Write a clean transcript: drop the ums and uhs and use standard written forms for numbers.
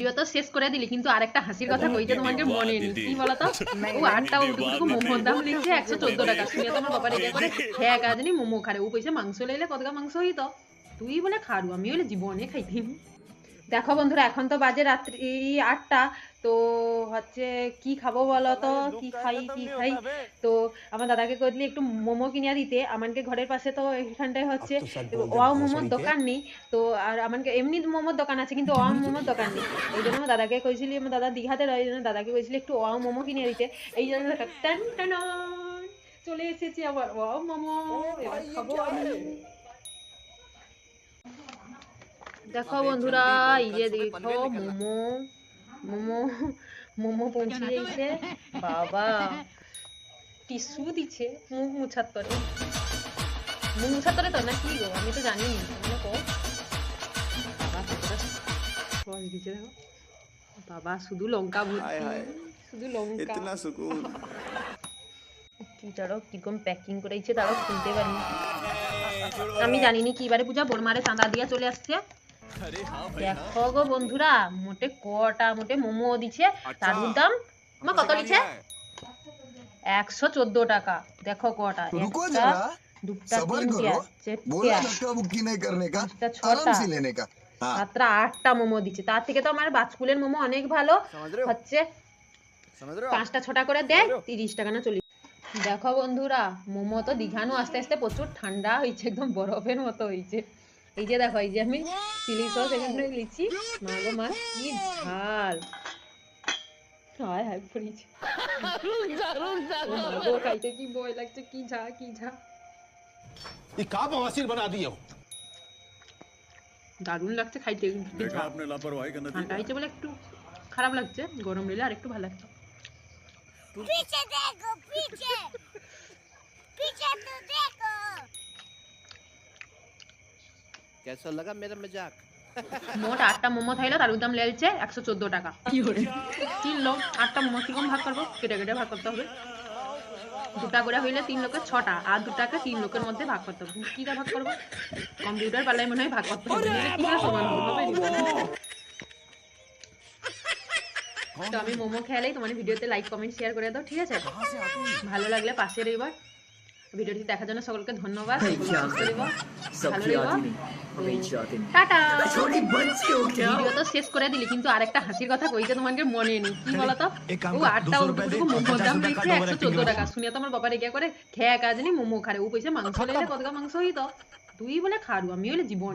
Video তো শেষ করে দিলি, কিন্তু আরেকটা হাসির কথা কইতে তোমাকে মনে নেই, কি বলতো? ও আটটা উটুকু মোমোর দাম লিখছে 114 টাকা। শুনে তোমার বাবা রেগে করে খেয়ে কাজনি মোমো খারে, ও পয়সা মাংস লইলে কতটা মাংস হইতো, তুই বলে খারু, আমি হইলে জীবনে খাইতিম। দেখো বন্ধুরা, এখন তো বাজে রাত্রি 8টা। তো হচ্ছে কি খাবো বলো তো, কি খাই। তো আমার দাদাকে কইলি একটু মোমো কিনে দিতে। আমাকে ঘরের পাশে তো এখানটায় হচ্ছে ওয়াও মোমোর দোকান নেই। তো আর আমাকে এমনি মোমোর দোকান আছে, কিন্তু ওয়াও মোমোর দোকান নেই। এই জন্য আমার দাদাকে কইছিলি, আমার দাদা দীঘাতে রয়, এই জন্য দাদাকে কইছিলি একটু ওয়াও মোমো কিনে দিতে। এই জন্য টান টান চলে এসেছি আবার ওয়াও মোমো, এবার খাবো আমি। দেখো বন্ধুরা, এই যে দেখো মোমো মোমো মোমো পৌঁছে গেছে। বাবা টিস্যু দিচ্ছে মুখ মুছাত্তরে, মুখ মুছাত্তরে তো না কি গো, আমি তো জানি না। বাবা কতটা সস দিচ্ছে দেখো, বাবা শুধু লঙ্কা ভর্তি, শুধু লঙ্কা। কি জানো কিরকম প্যাকিং করেছে, তারাও খুলতে পারিনি। আমি জানিনি কি এবারে পূজা বোরমারে চাঁদা দিয়া চলে আসছে। দেখো গো বন্ধুরা, মোটে মোমো দিছে, তার দাম আমার কত লিছে 114 টাকা। দেখো কটা, একটা দুটা তিনটা চারটা ছটা সাতটা আটটা মোমো দিচ্ছে। তার থেকে তো আমার বাজকুলের মোমো অনেক ভালো হচ্ছে, 5টা 6টা করে দেয় 30 টাকা না 40। দেখো বন্ধুরা, মোমো তো দীঘানো আস্তে আস্তে প্রচুর ঠান্ডা হয়েছে, একদম বরফের মতো হয়েছে। এই যে দেখো, এই যে আমি চিলি সস এখানে লিখছি, মা গো মা কি ঝাল, হায় হায় পড়িছে, মা গো খাইতে কি ভয় লাগছে, কি ঝাল কি ঝাল। ये का बवासीर बना दिए हो। দারুণ লাগছে খাইতে, आपने लापरवाही का ঠান্ডা হয়েছে বলে একটু খারাপ লাগছে, গরম নিলে আর একটু ভালো লাগতো। पीछे देखो, पीछे पीछे तो देखो। कैसा लगा मेरा मजाक। মোট 8টা মোমো খাইলো, তার দাম লেলছে 114 টাকা। কিনলো 8টা মোমো, কিরকম ভাগ করবো, কেটে কেটে ভাগ করতে হবে। 2টা করে হইলে 3 লোকের 6টা, আর 2টাকে 3 লোকের মধ্যে ভাগ করতে হবে। কিটা ভাগ করবো, কম্পিউটার পাল্লাই মনে হয় ভাগ করতে হবে, কি করে সমান হবে। তো আমি মোমো খেলেই তোমার ভিডিওতে লাইক কমেন্ট শেয়ার করে দাও, ঠিক আছে? ভালো লাগলে পাশে রইবা। ভিডিওটি দেখার জন্য সকলকে ধন্যবাদ। ভালো রইবা, টাটা। ভিডিও তো শেষ করে দিলি, কিন্তু আরেকটা হাসির কথা কইতে তোমাকে মনে নেই, কি বলতো? ও 8টা উটুকু মোমোর দাম লিখছে 114 টাকা। শুনে তোমার বাবা রেগে করে খেয়ে কাজনি মোমো খারে, ও পয়সা মাংস লইলে কতটা মাংস হইতো, তুই বলে খারু, আমি হইলে জীবনে